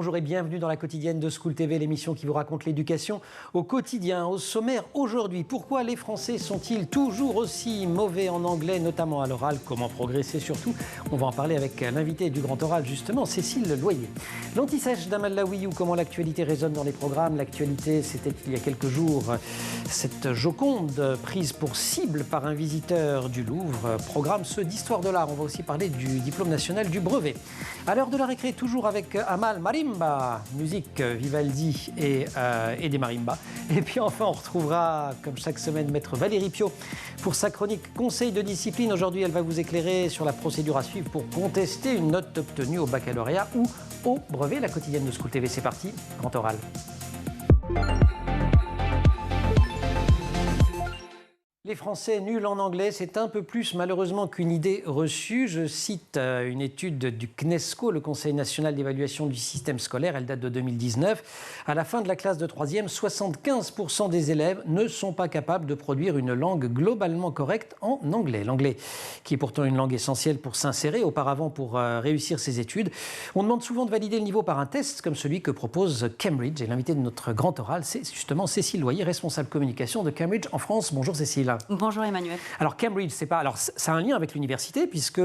bonjour et bienvenue dans la quotidienne de School TV, l'émission qui vous raconte l'éducation au quotidien. Au sommaire aujourd'hui, pourquoi les Français sont-ils toujours aussi mauvais en anglais, notamment à l'oral? Comment progresser surtout? On va en parler avec l'invité du grand oral justement, Cécile Loyer. L'anti-sèche d'Amal Laoui ou comment l'actualité résonne dans les programmes. L'actualité, c'était il y a quelques jours cette Joconde prise pour cible par un visiteur du Louvre. Programme ceux d'histoire de l'art. On va aussi parler du diplôme national du brevet. À l'heure de la récré, toujours avec Amal, marimba, musique Vivaldi et des marimbas. Et puis enfin, on retrouvera, comme chaque semaine, maître Valérie Piot pour sa chronique Conseil de discipline. Aujourd'hui, elle va vous éclairer sur la procédure à suivre pour contester une note obtenue au baccalauréat ou au brevet. La quotidienne de School TV, c'est parti, grand oral. Les Français nuls en anglais, c'est un peu plus malheureusement qu'une idée reçue. Je cite une étude du CNESCO, le Conseil national d'évaluation du système scolaire. Elle date de 2019. À la fin de la classe de 3e, 75% des élèves ne sont pas capables de produire une langue globalement correcte en anglais. L'anglais, qui est pourtant une langue essentielle pour s'insérer, auparavant pour réussir ses études. On demande souvent de valider le niveau par un test comme celui que propose Cambridge. Et l'invité de notre grand oral, c'est justement Cécile Loyer, responsable communication de Cambridge en France. Bonjour Cécile. Bonjour Emmanuel. Alors Cambridge, ça a un lien avec l'université puisque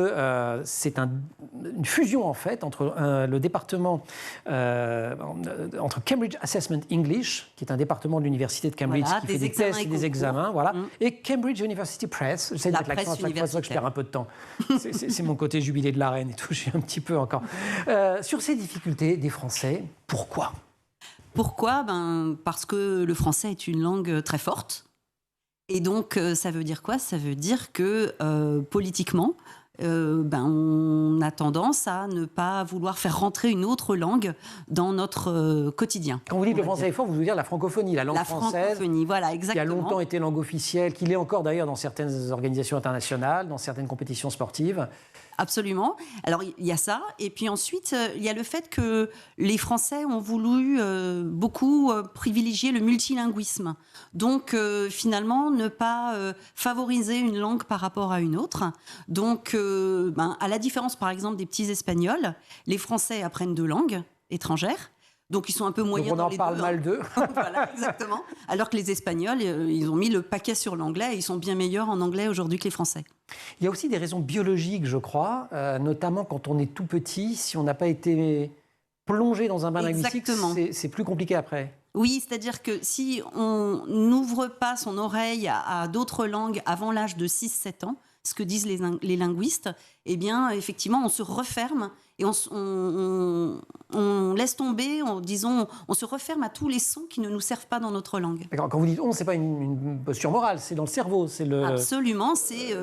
c'est une fusion en fait entre le département entre Cambridge Assessment English, qui est un département de l'université de Cambridge qui fait des tests et des examens, et Cambridge University Press. J'essaie de mettre l'accent à chaque fois, c'est ça que je perds un peu de temps. C'est mon côté jubilé de la reine et tout, je suis un petit peu encore. Sur ces difficultés des Français, pourquoi? Pourquoi? Parce que le français est une langue très forte. Et donc, ça veut dire quoi? Ça veut dire que politiquement, on a tendance à ne pas vouloir faire rentrer une autre langue dans notre quotidien. Quand vous dites le français est fort, vous voulez dire la francophonie, la langue française, francophonie, voilà, exactement. Qui a longtemps été langue officielle, qui l'est encore d'ailleurs dans certaines organisations internationales, dans certaines compétitions sportives. Absolument. Alors, il y a ça. Et puis ensuite, il y a le fait que les Français ont voulu beaucoup privilégier le multilinguisme. Donc, finalement, ne pas favoriser une langue par rapport à une autre. Donc, à la différence, par exemple, des petits Espagnols, les Français apprennent 2 langues étrangères. Donc, ils sont un peu moyens dans les deux. On en parle mal d'eux. Voilà, exactement. Alors que les Espagnols, ils ont mis le paquet sur l'anglais et ils sont bien meilleurs en anglais aujourd'hui que les Français. Il y a aussi des raisons biologiques, je crois, notamment quand on est tout petit, si on n'a pas été plongé dans un bain linguistique, c'est plus compliqué après. Oui, c'est-à-dire que si on n'ouvre pas son oreille à d'autres langues avant l'âge de 6-7 ans, ce que disent les linguistes, eh bien, effectivement, on se referme et on laisse tomber, on se referme à tous les sons qui ne nous servent pas dans notre langue. Quand vous dites « on », ce n'est pas une posture morale, c'est dans le cerveau. Absolument.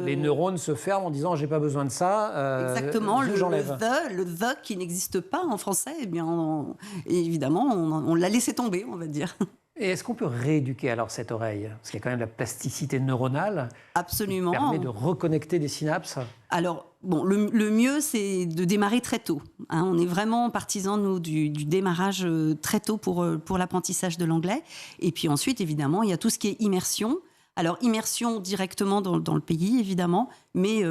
Les neurones se ferment en disant « j'ai pas besoin de ça, exactement, j'enlève ». Le « the » qui n'existe pas en français, eh bien, évidemment, on l'a laissé tomber, on va dire. Et est-ce qu'on peut rééduquer alors cette oreille? Parce qu'il y a quand même la plasticité neuronale. Absolument. Qui permet de reconnecter des synapses. Alors, le mieux, c'est de démarrer très tôt. On est vraiment partisans, nous, du démarrage très tôt pour l'apprentissage de l'anglais. Et puis ensuite, évidemment, il y a tout ce qui est immersion. Alors, immersion directement dans le pays, évidemment, mais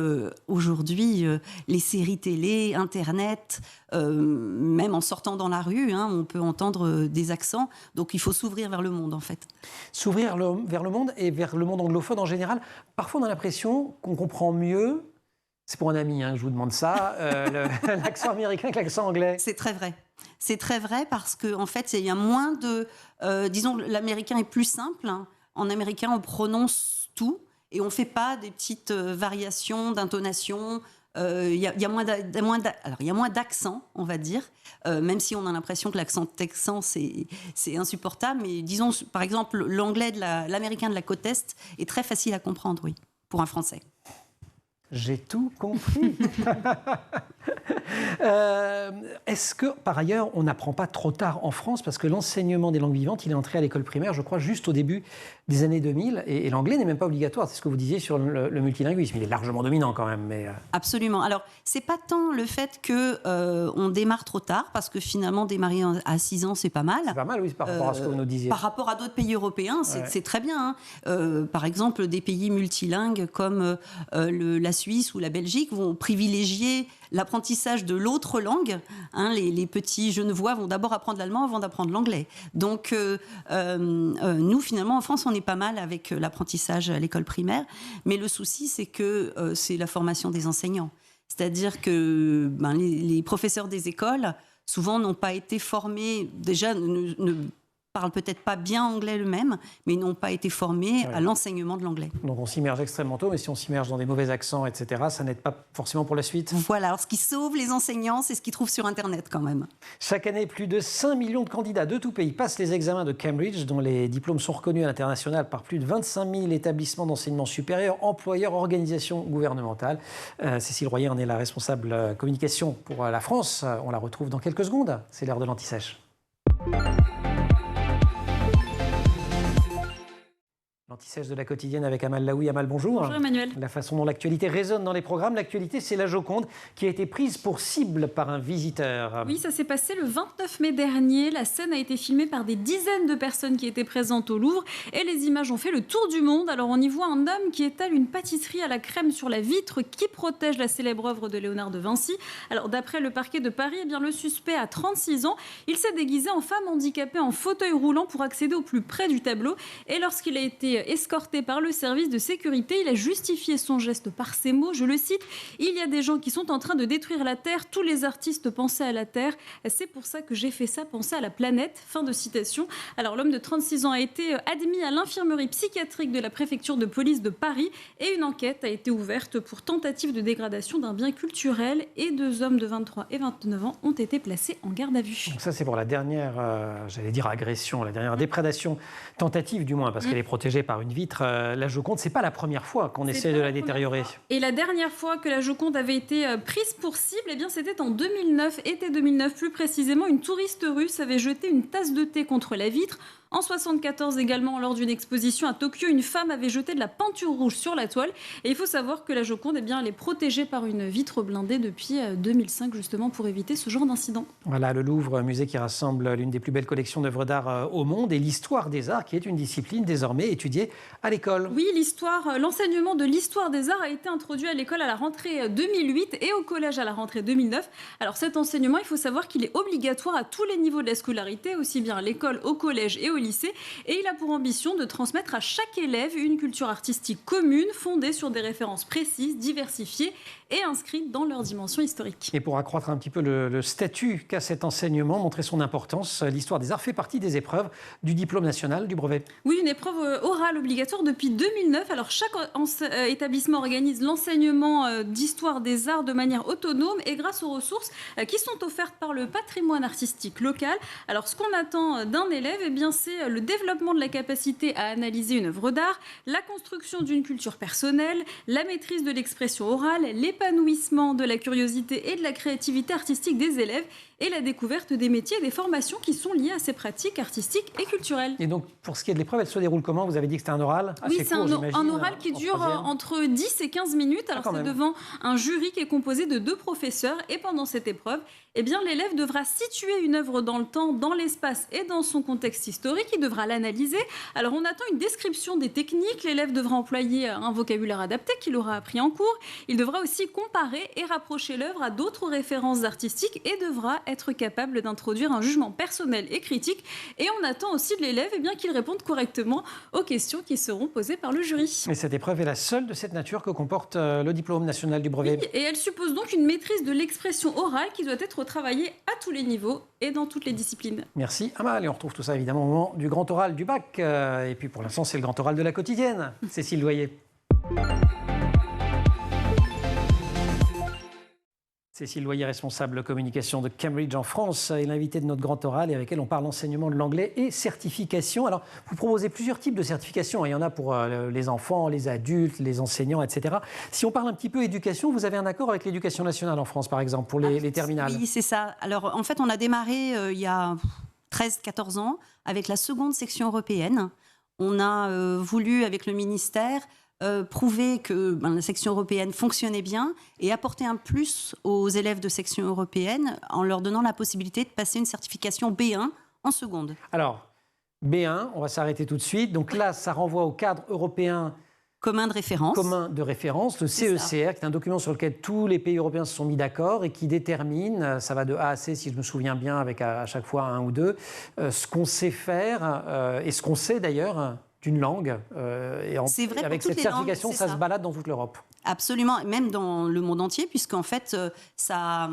aujourd'hui, les séries télé, Internet, même en sortant dans la rue, on peut entendre des accents. Donc, il faut s'ouvrir vers le monde, en fait. S'ouvrir vers le monde et vers le monde anglophone en général. Parfois, on a l'impression qu'on comprend mieux, c'est pour un ami que je vous demande ça, l'accent américain que l'accent anglais. C'est très vrai. C'est très vrai parce qu'en fait, il y a moins de... disons, l'américain est plus simple. En américain, on prononce tout et on ne fait pas des petites variations d'intonation. Il y a moins d'accent, on va dire, même si on a l'impression que l'accent texan, c'est insupportable. Mais disons, par exemple, l'anglais l'américain de la côte Est est très facile à comprendre, oui, pour un Français. J'ai tout compris. Est-ce que, par ailleurs, on n'apprend pas trop tard en France? Parce que l'enseignement des langues vivantes, il est entré à l'école primaire, je crois, juste au début des années 2000. Et l'anglais n'est même pas obligatoire. C'est ce que vous disiez sur le multilinguisme. Il est largement dominant quand même. Mais... Absolument. Alors, c'est pas tant le fait qu'on démarre trop tard, parce que finalement, démarrer à 6 ans, c'est pas mal. C'est pas mal, oui, par rapport à ce que vous nous disiez. Par rapport à d'autres pays européens, c'est très bien. Par exemple, des pays multilingues comme la Suisse ou la Belgique vont privilégier l'apprentissage l'apprentissage de l'autre langue. Les petits Genevois vont d'abord apprendre l'allemand avant d'apprendre l'anglais. Donc, nous, finalement, en France, on est pas mal avec l'apprentissage à l'école primaire. Mais le souci, c'est que c'est la formation des enseignants. C'est-à-dire que les professeurs des écoles, souvent, n'ont pas été formés, déjà, ne parlent peut-être pas bien anglais eux-mêmes, mais ils n'ont pas été formés à l'enseignement de l'anglais. Donc on s'immerge extrêmement tôt, mais si on s'immerge dans des mauvais accents, etc., ça n'aide pas forcément pour la suite. Voilà, alors ce qui sauve les enseignants, c'est ce qu'ils trouvent sur Internet quand même. Chaque année, plus de 5 millions de candidats de tout pays passent les examens de Cambridge, dont les diplômes sont reconnus à l'international par plus de 25 000 établissements d'enseignement supérieur, employeurs, organisations gouvernementales. Cécile Royer en est la responsable communication pour la France. On la retrouve dans quelques secondes. C'est l'heure de l'Anti-Sèche. L'Anti-Sèche de la quotidienne avec Amal Laoui. Amal, bonjour. Bonjour Emmanuel. La façon dont l'actualité résonne dans les programmes. L'actualité, c'est la Joconde qui a été prise pour cible par un visiteur. Oui, ça s'est passé le 29 mai dernier. La scène a été filmée par des dizaines de personnes qui étaient présentes au Louvre et les images ont fait le tour du monde. Alors on y voit un homme qui étale une pâtisserie à la crème sur la vitre qui protège la célèbre œuvre de Léonard de Vinci. Alors d'après le parquet de Paris, le suspect a 36 ans. Il s'est déguisé en femme handicapée en fauteuil roulant pour accéder au plus près du tableau. Et lorsqu'il a été escorté par le service de sécurité, il a justifié son geste par ces mots, je le cite: « Il y a des gens qui sont en train de détruire la Terre, tous les artistes pensaient à la Terre, c'est pour ça que j'ai fait ça, penser à la planète », fin de citation. Alors l'homme de 36 ans a été admis à l'infirmerie psychiatrique de la préfecture de police de Paris et une enquête a été ouverte pour tentative de dégradation d'un bien culturel et 2 hommes de 23 et 29 ans ont été placés en garde à vue. Donc ça c'est pour la dernière, j'allais dire agression, la dernière déprédation, tentative du moins, parce qu'elle est protégée par une vitre. La Joconde, c'est pas la première fois qu'on essaie de la détériorer. Et la dernière fois que la Joconde avait été prise pour cible, c'était en 2009, été 2009 plus précisément. Une touriste russe avait jeté une tasse de thé contre la vitre. En 1974 également, lors d'une exposition à Tokyo, une femme avait jeté de la peinture rouge sur la toile. Et il faut savoir que la Joconde elle est protégée par une vitre blindée depuis 2005, justement, pour éviter ce genre d'incident. Voilà, le Louvre, musée qui rassemble l'une des plus belles collections d'œuvres d'art au monde et l'histoire des arts, qui est une discipline désormais étudiée à l'école. Oui, l'enseignement de l'histoire des arts a été introduit à l'école à la rentrée 2008 et au collège à la rentrée 2009. Alors cet enseignement, il faut savoir qu'il est obligatoire à tous les niveaux de la scolarité, aussi bien à l'école, au collège et au lycée, et il a pour ambition de transmettre à chaque élève une culture artistique commune, fondée sur des références précises, diversifiées et inscrites dans leur dimension historique. Et pour accroître un petit peu le statut qu'a cet enseignement, montrer son importance, l'histoire des arts fait partie des épreuves du diplôme national du brevet. Oui, une épreuve orale obligatoire depuis 2009. Alors chaque établissement organise l'enseignement d'histoire des arts de manière autonome et grâce aux ressources qui sont offertes par le patrimoine artistique local. Alors ce qu'on attend d'un élève, c'est le développement de la capacité à analyser une œuvre d'art, la construction d'une culture personnelle, la maîtrise de l'expression orale, l'épanouissement de la curiosité et de la créativité artistique des élèves et la découverte des métiers et des formations qui sont liées à ces pratiques artistiques et culturelles. Et donc, pour ce qui est de l'épreuve, elle se déroule comment? Vous avez dit que c'était un oral? Oui, c'est un oral qui dure entre 10 et 15 minutes. Alors, c'est devant un jury qui est composé de 2 professeurs. Et pendant cette épreuve, l'élève devra situer une œuvre dans le temps, dans l'espace et dans son contexte historique. Il devra l'analyser. Alors, on attend une description des techniques. L'élève devra employer un vocabulaire adapté qu'il aura appris en cours. Il devra aussi comparer et rapprocher l'œuvre à d'autres références artistiques et devra être capable d'introduire un jugement personnel et critique. Et on attend aussi de l'élève qu'il réponde correctement aux questions qui seront posées par le jury. Et cette épreuve est la seule de cette nature que comporte le diplôme national du brevet. Oui, et elle suppose donc une maîtrise de l'expression orale qui doit être travaillée à tous les niveaux et dans toutes les disciplines. Merci Amal. Et on retrouve tout ça évidemment au moment du grand oral du bac. Et puis pour l'instant, c'est le grand oral de la quotidienne. Cécile Loyer. Cécile Loyer, responsable communication de Cambridge en France, est l'invitée de notre grand oral et avec elle on parle enseignement de l'anglais et certification. Alors, vous proposez plusieurs types de certifications. Il y en a pour les enfants, les adultes, les enseignants, etc. Si on parle un petit peu éducation, vous avez un accord avec l'éducation nationale en France, par exemple, pour les terminales? Oui, c'est ça. Alors, en fait, on a démarré il y a 13-14 ans avec la seconde section européenne. On a voulu, avec le ministère, prouver que la section européenne fonctionnait bien et apporter un plus aux élèves de section européenne en leur donnant la possibilité de passer une certification B1 en seconde. Alors, B1, on va s'arrêter tout de suite. Donc là, ça renvoie au cadre européen commun de référence. Commun de référence, le CECR, qui est un document sur lequel tous les pays européens se sont mis d'accord et qui détermine, ça va de A à C si je me souviens bien, avec à chaque fois un ou deux, ce qu'on sait faire et ce qu'on sait d'ailleurs d'une langue. C'est vrai, avec cette certification, ça se balade dans toute l'Europe. Absolument, même dans le monde entier, puisqu'en fait, ça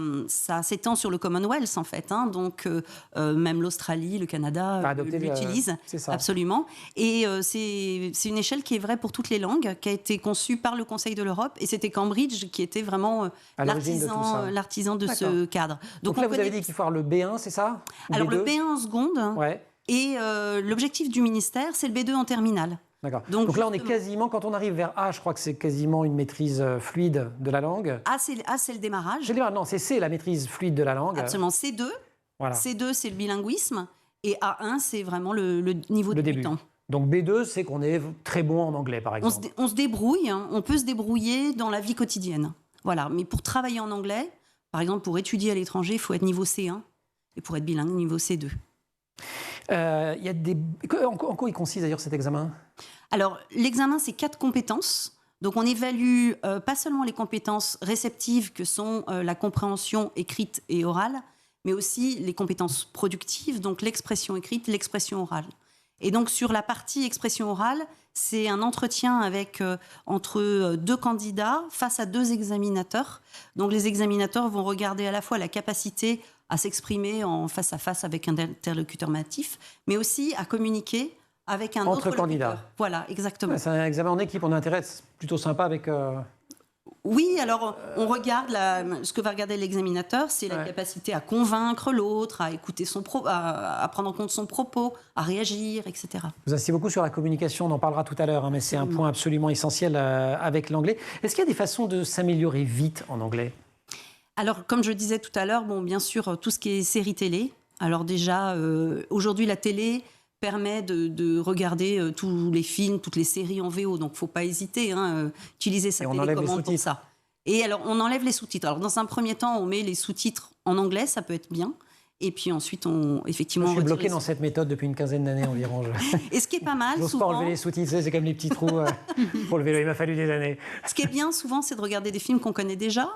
s'étend sur le Commonwealth, en fait. Hein, donc, même l'Australie, le Canada l'utilisent. Absolument. Et c'est une échelle qui est vraie pour toutes les langues, qui a été conçue par le Conseil de l'Europe. Et c'était Cambridge qui était vraiment l'artisan de ce cadre. Donc là, vous avez dit qu'il faut avoir le B1, c'est ça? Alors, le B1 en seconde. Ouais. Et l'objectif du ministère, c'est le B2 en terminale. D'accord. Donc là, on est quasiment, quand on arrive vers A, je crois que c'est quasiment une maîtrise fluide de la langue. A, c'est le démarrage. Non, c'est C, la maîtrise fluide de la langue. Absolument. C2, voilà. C2, c'est le bilinguisme. Et A1, c'est vraiment le niveau de débutant. Donc B2, c'est qu'on est très bon en anglais, par exemple. On se débrouille, hein. On peut se débrouiller dans la vie quotidienne. Voilà. Mais pour travailler en anglais, par exemple, pour étudier à l'étranger, il faut être niveau C1. Et pour être bilingue, niveau C2. En quoi il consiste d'ailleurs cet examen? Alors, l'examen, c'est 4 compétences. Donc, on évalue pas seulement les compétences réceptives que sont la compréhension écrite et orale, mais aussi les compétences productives, donc l'expression écrite, l'expression orale. Et donc, sur la partie expression orale, c'est un entretien entre 2 candidats face à 2 examinateurs. Donc, les examinateurs vont regarder à la fois la capacité à s'exprimer en face à face avec un interlocuteur natif, mais aussi à communiquer avec un autre candidats. Voilà, exactement. C'est un examen en équipe, on a intérêt à être plutôt sympa avec... Oui, alors on regarde, ce que va regarder l'examinateur, c'est la capacité à convaincre l'autre, à écouter à prendre en compte son propos, à réagir, etc. Vous insistez beaucoup sur la communication, on en parlera tout à l'heure, hein, mais c'est un point absolument essentiel avec l'anglais. Est-ce qu'il y a des façons de s'améliorer vite en anglais ? Alors, comme je disais tout à l'heure, bien sûr, tout ce qui est séries télé. Alors déjà, aujourd'hui, la télé permet de regarder tous les films, toutes les séries en VO. Donc, il ne faut pas hésiter, utiliser sa télécommande pour ça. Et alors, on enlève les sous-titres. Alors, dans un premier temps, on met les sous-titres en anglais, ça peut être bien. Et puis ensuite, effectivement... Je suis bloqué dans cette méthode depuis une quinzaine d'années environ. Et ce qui est pas mal, souvent... pas enlever les sous-titres, c'est comme les petits trous pour le vélo. Il m'a fallu des années. Ce qui est bien, souvent, c'est de regarder des films qu'on connaît déjà,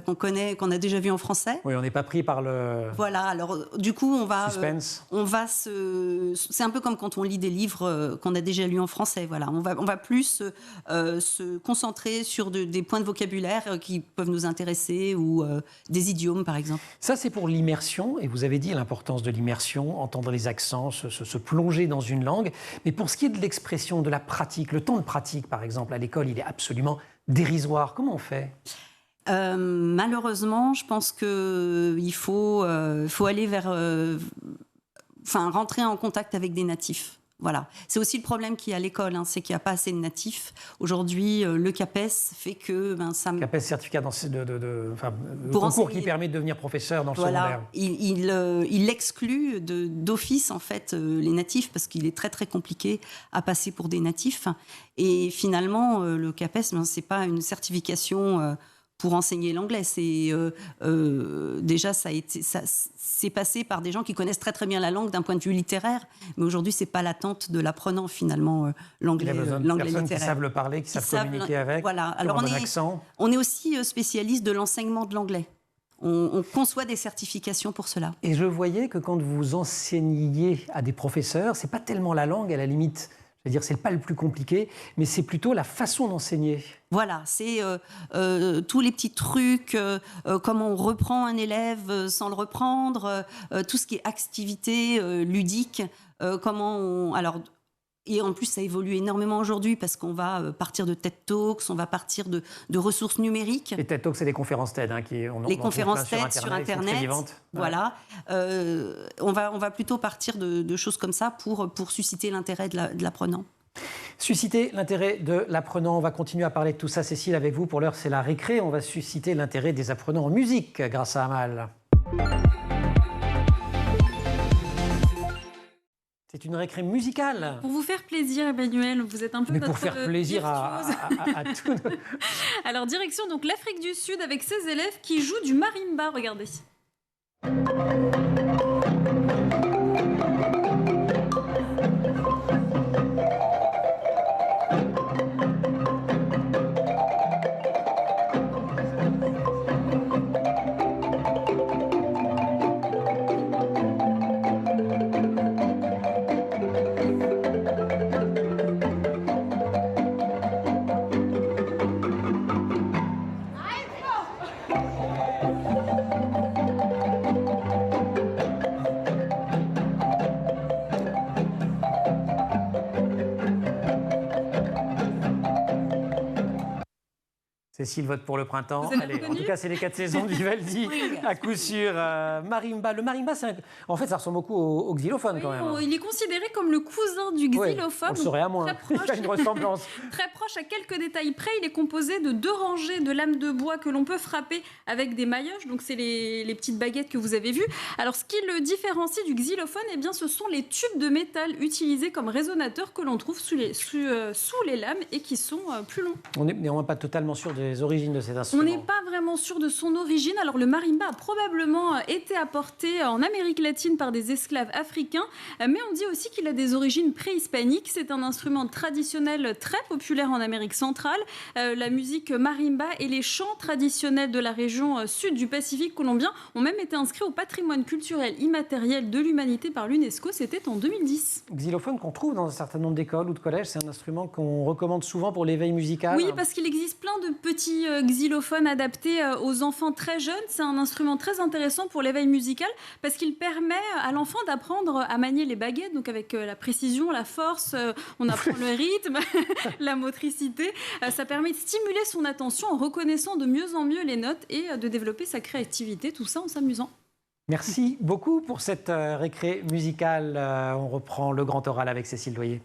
qu'on a déjà vu en français. Oui, on n'est pas pris par le... Voilà, alors du coup, on va... Suspense. C'est un peu comme quand on lit des livres qu'on a déjà lus en français. Voilà, on va plus se concentrer sur des points de vocabulaire qui peuvent nous intéresser ou des idiomes, par exemple. Ça, c'est pour l'immersion. Et vous avez dit l'importance de l'immersion, entendre les accents, se plonger dans une langue. Mais pour ce qui est de l'expression, de la pratique, le temps de pratique, par exemple, à l'école, il est absolument dérisoire. Comment on fait ? Malheureusement, je pense qu'il faut aller rentrer en contact avec des natifs. Voilà. C'est aussi le problème qu'il y a à l'école, c'est qu'il n'y a pas assez de natifs. Aujourd'hui, le CAPES fait que... CAPES, certificat de concours qui permet de devenir professeur dans le secondaire. Il exclut d'office, en fait, les natifs, parce qu'il est très, très compliqué à passer pour des natifs. Et finalement, le CAPES, ce n'est pas une certification... pour enseigner l'anglais, déjà c'est passé par des gens qui connaissent très très bien la langue d'un point de vue littéraire, mais aujourd'hui c'est pas l'attente de l'apprenant finalement l'anglais. Il y a besoin de personnes qui savent le parler, qui savent communiquer avec. Voilà. Alors on est aussi spécialiste de l'enseignement de l'anglais. On conçoit des certifications pour cela. Et je voyais que quand vous enseigniez à des professeurs, c'est pas tellement la langue à la limite. C'est-à-dire, c'est pas le plus compliqué, mais c'est plutôt la façon d'enseigner. Voilà, c'est tous les petits trucs, comment on reprend un élève sans le reprendre, tout ce qui est activité ludique, et en plus, ça évolue énormément aujourd'hui parce qu'on va partir de TED Talks, on va partir de ressources numériques. Les TED Talks, c'est des conférences TED. Les conférences TED sur Internet. Voilà. On va plutôt partir de choses comme ça pour susciter l'intérêt de l'apprenant. Susciter l'intérêt de l'apprenant. On va continuer à parler de tout ça, Cécile, avec vous. Pour l'heure, c'est la récré. On va susciter l'intérêt des apprenants en musique grâce à Amal. C'est une récré musicale. Pour vous faire plaisir, Emmanuel, vous êtes un peu pour faire plaisir à tous. Alors, direction donc l'Afrique du Sud avec ses élèves qui jouent du marimba. Regardez. Cécile vote pour le printemps. Vous avez Allez, en reconnu tout cas, c'est les 4 saisons de Vivaldi, à coup sûr. Marimba. Le marimba, en fait, ça ressemble beaucoup au xylophone Oui, quand même. il est considéré comme le cousin du xylophone. On le saurait à moins. Très Il proche. y a une ressemblance. Très proche, à quelques détails près, il est composé de 2 rangées de lames de bois que l'on peut frapper avec des maillotches. Donc, c'est les petites baguettes que vous avez vues. Alors, ce qui le différencie du xylophone, eh bien, ce sont les tubes de métal utilisés comme résonateurs que l'on trouve sous les lames et qui sont plus longs. On n'est néanmoins pas totalement sûr des origines de cet On instrument. n'est pas vraiment sûr de son origine. Alors, le marimba a probablement été apporté en Amérique latine par des esclaves africains, mais on dit aussi qu'il a des origines préhispaniques. C'est un instrument traditionnel très populaire en Amérique centrale. La musique marimba et les chants traditionnels de la région sud du Pacifique colombien ont même été inscrits au patrimoine culturel immatériel de l'humanité par l'UNESCO. C'était en 2010. Xylophone qu'on trouve dans un certain nombre d'écoles ou de collèges, c'est un instrument qu'on recommande souvent pour l'éveil musical. Oui, parce qu'il existe plein de petits xylophones adaptés aux enfants très jeunes. C'est un instrument très intéressant pour l'éveil musical parce qu'il permet à l'enfant d'apprendre à manier les baguettes, donc avec la précision, la force, on apprend le rythme, la motricité. Ça permet de stimuler son attention en reconnaissant de mieux en mieux les notes et de développer sa créativité, tout ça en s'amusant. Merci beaucoup pour cette récré musicale. On reprend le grand oral avec Cécile Loyer.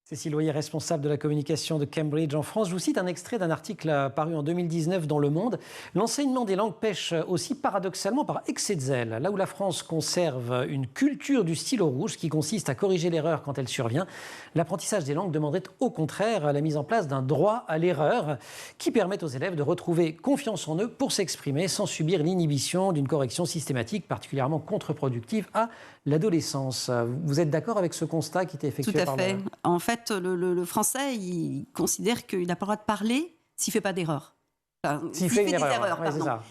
Cécile Loyer, responsable de la communication de Cambridge en France. Je vous cite un extrait d'un article paru en 2019 dans Le Monde. L'enseignement des langues pêche aussi paradoxalement par excès de zèle. Là où la France conserve une culture du stylo rouge qui consiste à corriger l'erreur quand elle survient, l'apprentissage des langues demanderait au contraire la mise en place d'un droit à l'erreur qui permette aux élèves de retrouver confiance en eux pour s'exprimer sans subir l'inhibition d'une correction systématique particulièrement contre-productive à l'adolescence. Vous êtes d'accord avec ce constat qui était effectué par Tout à fait. En fait, le français, il considère qu'il n'a pas le droit de parler s'il ne fait pas d'erreur. Enfin, s'il fait des erreurs, ouais, c'est ça.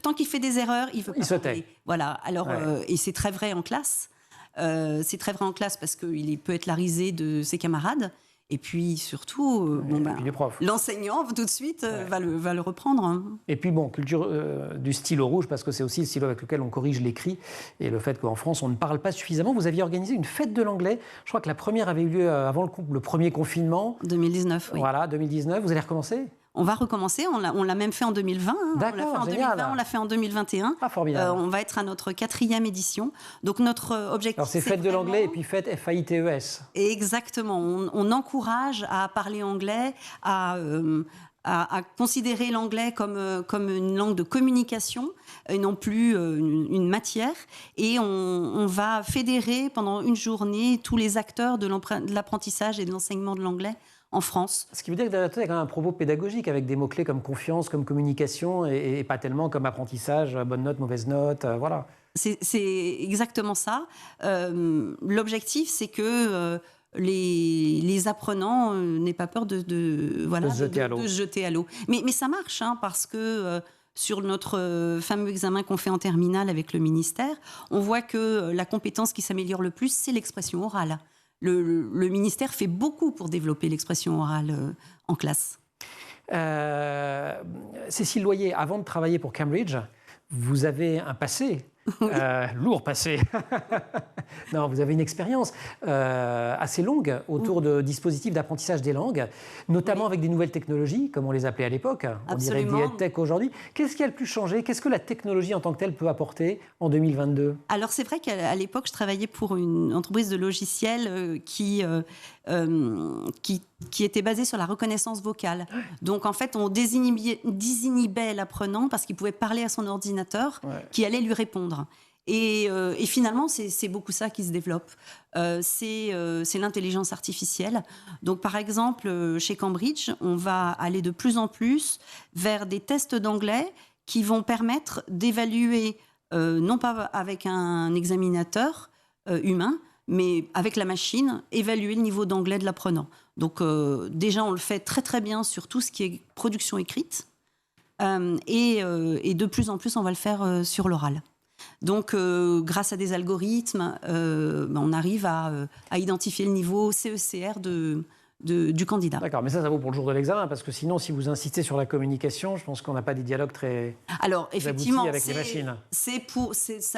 Tant qu'il fait des erreurs, il ne veut pas se parler. tait. Voilà. Alors, et c'est très vrai en classe. C'est très vrai en classe parce qu'il peut être la risée de ses camarades. Et puis surtout, l'enseignant tout de suite va le reprendre. Hein. Et puis culture du stylo rouge, parce que c'est aussi le stylo avec lequel on corrige l'écrit. Et le fait qu'en France, on ne parle pas suffisamment. Vous aviez organisé une fête de l'anglais. Je crois que la première avait eu lieu avant le premier confinement. 2019, oui. Voilà, 2019. Vous allez recommencer ? On va recommencer, on l'a même fait en 2020. D'accord, on l'a fait en 2020, on l'a fait en 2021. Ah, formidable. On va être à notre 4e édition. Donc notre objectif, alors c'est fête de l'anglais et puis fête FAITES. Exactement, on encourage à parler anglais, à considérer l'anglais comme une langue de communication et non plus une matière. Et on va fédérer pendant une journée tous les acteurs de l'apprentissage et de l'enseignement de l'anglais en France. Ce qui veut dire que derrière tout, il y a quand même un propos pédagogique avec des mots-clés comme confiance, comme communication et pas tellement comme apprentissage, bonne note, mauvaise note, voilà. C'est exactement ça. L'objectif, c'est que les apprenants n'aient pas peur de se jeter à l'eau. Mais ça marche, hein, parce que sur notre fameux examen qu'on fait en terminale avec le ministère, on voit que la compétence qui s'améliore le plus, c'est l'expression orale. Le ministère fait beaucoup pour développer l'expression orale en classe. Cécile Loyer, avant de travailler pour Cambridge, vous avez un passé, lourd passé. Non, vous avez une expérience assez longue autour de dispositifs d'apprentissage des langues, notamment avec des nouvelles technologies, comme on les appelait à l'époque. On dirait des EdTech aujourd'hui. Qu'est-ce qui a le plus changé ? Qu'est-ce que la technologie en tant que telle peut apporter en 2022 ? Alors c'est vrai qu'à l'époque, je travaillais pour une entreprise de logiciels qui était basée sur la reconnaissance vocale. Donc en fait, on désinhibait l'apprenant parce qu'il pouvait parler à son ordinateur qui allait lui répondre. Et finalement, c'est beaucoup ça qui se développe. C'est l'intelligence artificielle. Donc, par exemple, chez Cambridge, on va aller de plus en plus vers des tests d'anglais qui vont permettre d'évaluer, non pas avec un examinateur humain, mais avec la machine, évaluer le niveau d'anglais de l'apprenant. Donc, déjà, on le fait très, très bien sur tout ce qui est production écrite. Et de plus en plus, on va le faire sur l'oral. Donc, grâce à des algorithmes, on arrive à identifier le niveau CECR du candidat. D'accord, mais ça vaut pour le jour de l'examen, parce que sinon, si vous insistez sur la communication, je pense qu'on n'a pas des dialogues très Alors, effectivement, aboutis avec les machines. Ça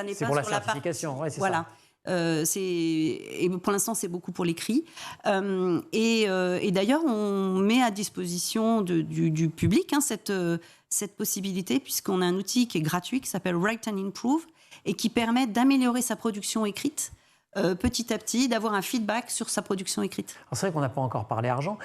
n'est pas pour la sur certification, partie, c'est voilà. ça. Et pour l'instant, c'est beaucoup pour l'écrit. Et d'ailleurs, on met à disposition du public cette possibilité, puisqu'on a un outil qui est gratuit, qui s'appelle Write and Improve, et qui permet d'améliorer sa production écrite petit à petit, d'avoir un feedback sur sa production écrite. C'est vrai qu'on n'a pas encore parlé argent.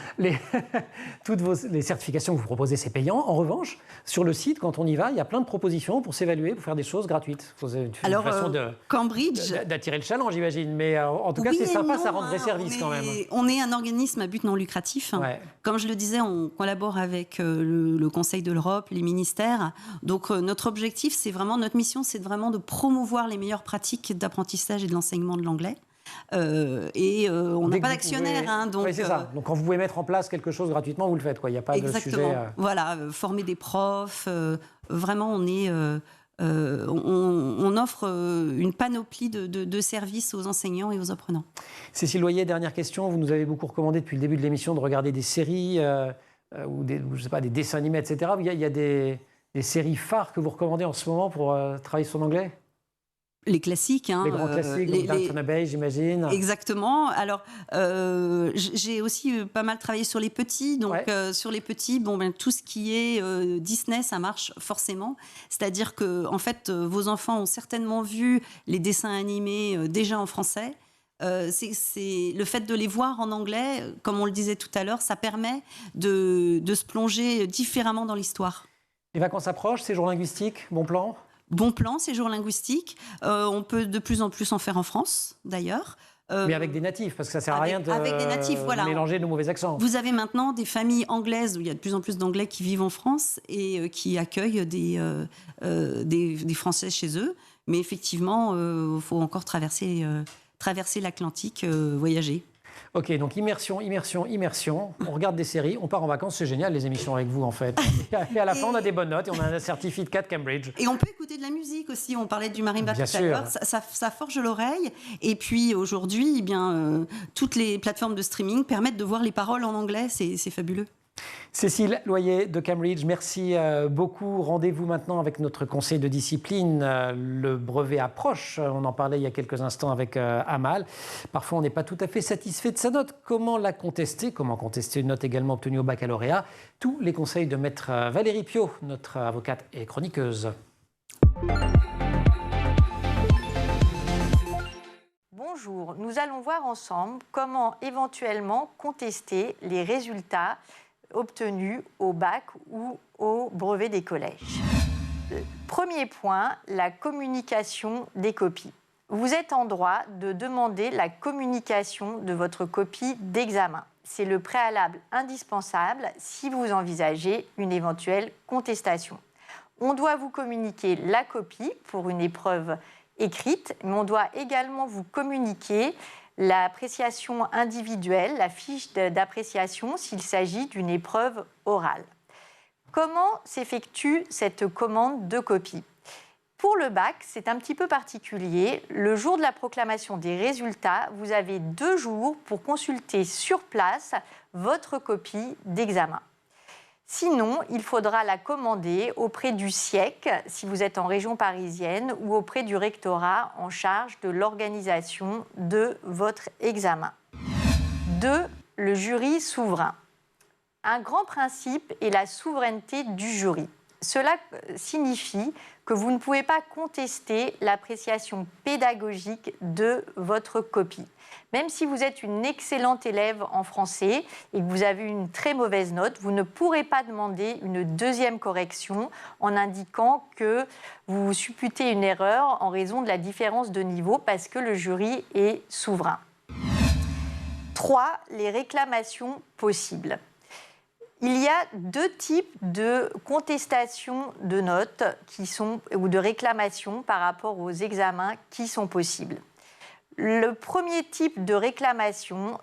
Toutes les certifications que vous proposez, c'est payant. En revanche, sur le site, quand on y va, il y a plein de propositions pour s'évaluer, pour faire des choses gratuites. C'est une façon Cambridge d'attirer le challenge, j'imagine. Mais en tout cas, c'est sympa, ça rend vrai service quand même. On est un organisme à but non lucratif. Ouais. Comme je le disais, on collabore avec le Conseil de l'Europe, les ministères. Donc notre objectif, notre mission, c'est vraiment de promouvoir les meilleures pratiques d'apprentissage et de l'enseignement de l'anglais. On n'a pas d'actionnaire. Oui, c'est ça. Donc quand vous pouvez mettre en place quelque chose gratuitement, vous le faites. Il n'y a pas de sujet... Voilà, former des profs. Vraiment, on offre une panoplie de services aux enseignants et aux apprenants. Cécile Loyer, dernière question. Vous nous avez beaucoup recommandé depuis le début de l'émission de regarder des séries ou des dessins animés, etc. Il y a des séries phares que vous recommandez en ce moment pour travailler son anglais ? Les classiques. Les grands classiques, Downton Abbey, j'imagine. Exactement. Alors, j'ai aussi pas mal travaillé sur les petits. Donc, sur les petits, tout ce qui est Disney, ça marche forcément. C'est-à-dire que, en fait, vos enfants ont certainement vu les dessins animés déjà en français. C'est le fait de les voir en anglais, comme on le disait tout à l'heure, ça permet de se plonger différemment dans l'histoire. Les vacances approchent, séjour linguistique, bon plan ? Bon plan, séjour linguistique. On peut de plus en plus en faire en France, d'ailleurs. Mais avec des natifs, parce que ça ne sert à rien de mélanger nos mauvais accents. Vous avez maintenant des familles anglaises, où il y a de plus en plus d'Anglais qui vivent en France et qui accueillent des Français chez eux. Mais effectivement, il faut encore traverser l'Atlantique, voyager. Ok, donc immersion. On regarde des séries, on part en vacances, c'est génial les émissions avec vous en fait. Et à la fin, on a des bonnes notes et on a un certificat de Cambridge. Et on peut écouter de la musique aussi. On parlait du marimba tout à l'heure. Ça forge l'oreille. Et puis aujourd'hui, toutes les plateformes de streaming permettent de voir les paroles en anglais. C'est fabuleux. Cécile Loyer de Cambridge, merci beaucoup. Rendez-vous maintenant avec notre conseil de discipline. Le brevet approche, on en parlait il y a quelques instants avec Amal. Parfois, on n'est pas tout à fait satisfait de sa note. Comment la contester ? Comment contester une note également obtenue au baccalauréat ? Tous les conseils de maître Valérie Piot, notre avocate et chroniqueuse. Bonjour, nous allons voir ensemble comment éventuellement contester les résultats obtenus au bac ou au brevet des collèges. Premier point, la communication des copies. Vous êtes en droit de demander la communication de votre copie d'examen. C'est le préalable indispensable si vous envisagez une éventuelle contestation. On doit vous communiquer la copie pour une épreuve écrite, mais on doit également vous communiquer l'appréciation individuelle, la fiche d'appréciation s'il s'agit d'une épreuve orale. Comment s'effectue cette commande de copie ? Pour le bac, c'est un petit peu particulier. Le jour de la proclamation des résultats, vous avez 2 jours pour consulter sur place votre copie d'examen. Sinon, il faudra la commander auprès du SIEC, si vous êtes en région parisienne, ou auprès du rectorat en charge de l'organisation de votre examen. 2. Le jury souverain. Un grand principe est la souveraineté du jury. Cela signifie que vous ne pouvez pas contester l'appréciation pédagogique de votre copie. Même si vous êtes une excellente élève en français et que vous avez une très mauvaise note, vous ne pourrez pas demander une 2e correction en indiquant que vous supputez une erreur en raison de la différence de niveau parce que le jury est souverain. 3. Les réclamations possibles. Il y a 2 types de contestation de notes ou de réclamations par rapport aux examens qui sont possibles. Le premier type de réclamation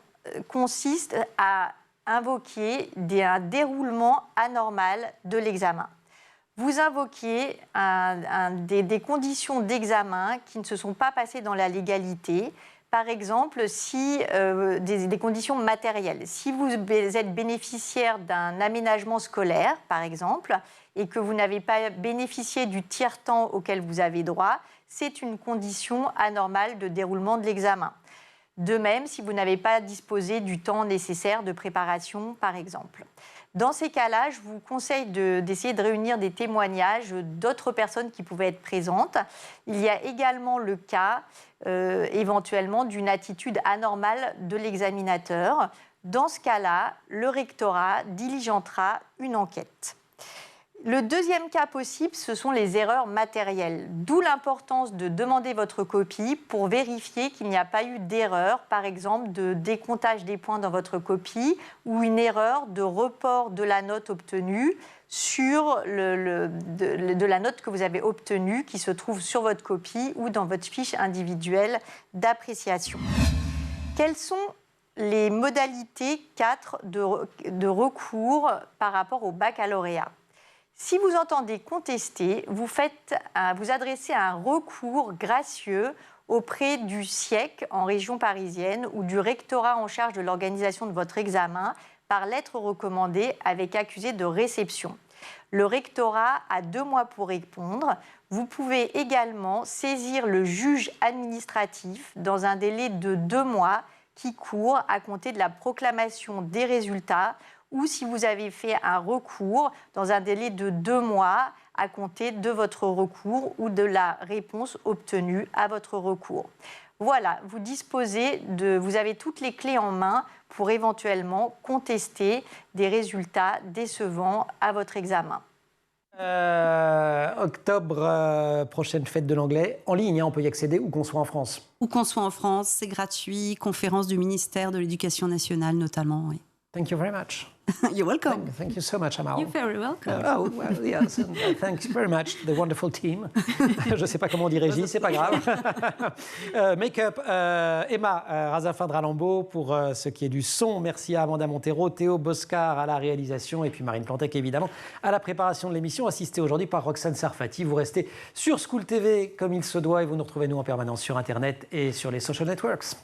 consiste à invoquer un déroulement anormal de l'examen. Vous invoquez des conditions d'examen qui ne se sont pas passées dans la légalité. Par exemple, des conditions matérielles. Si vous êtes bénéficiaire d'un aménagement scolaire, par exemple, et que vous n'avez pas bénéficié du tiers-temps auquel vous avez droit, c'est une condition anormale de déroulement de l'examen. De même, si vous n'avez pas disposé du temps nécessaire de préparation, par exemple. Dans ces cas-là, je vous conseille d'essayer de réunir des témoignages d'autres personnes qui pouvaient être présentes. Il y a également le cas, éventuellement, d'une attitude anormale de l'examinateur. Dans ce cas-là, le rectorat diligentera une enquête. Le deuxième cas possible, ce sont les erreurs matérielles, d'où l'importance de demander votre copie pour vérifier qu'il n'y a pas eu d'erreur, par exemple de décomptage des points dans votre copie ou une erreur de report de la note obtenue sur de la note que vous avez obtenue qui se trouve sur votre copie ou dans votre fiche individuelle d'appréciation. Quelles sont les modalités 4 de recours par rapport au baccalauréat ? Si vous entendez contester, vous adressez un recours gracieux auprès du SIEC en région parisienne ou du rectorat en charge de l'organisation de votre examen par lettre recommandée avec accusé de réception. Le rectorat a 2 mois pour répondre. Vous pouvez également saisir le juge administratif dans un délai de 2 mois qui court à compter de la proclamation des résultats ou si vous avez fait un recours dans un délai de 2 mois à compter de votre recours ou de la réponse obtenue à votre recours. Voilà, vous avez toutes les clés en main pour éventuellement contester des résultats décevants à votre examen. Octobre, prochaine fête de l'anglais, en ligne, on peut y accéder où qu'on soit en France. Où qu'on soit en France, c'est gratuit, conférence du ministère de l'Éducation nationale notamment, oui. Thank you very much. You're welcome. Thank you so much, Amal. You're very welcome. Oh, well, yes, and thanks very much, the wonderful team. Je ne sais pas comment on dit régie, c'est pas grave. Make-up, Emma Razafin-Dralambeau pour ce qui est du son. Merci à Amanda Montero, Théo Boscar à la réalisation et puis Marine Plantec évidemment à la préparation de l'émission, assistée aujourd'hui par Roxane Sarfati. Vous restez sur School TV comme il se doit et vous nous retrouvez nous en permanence sur Internet et sur les social networks.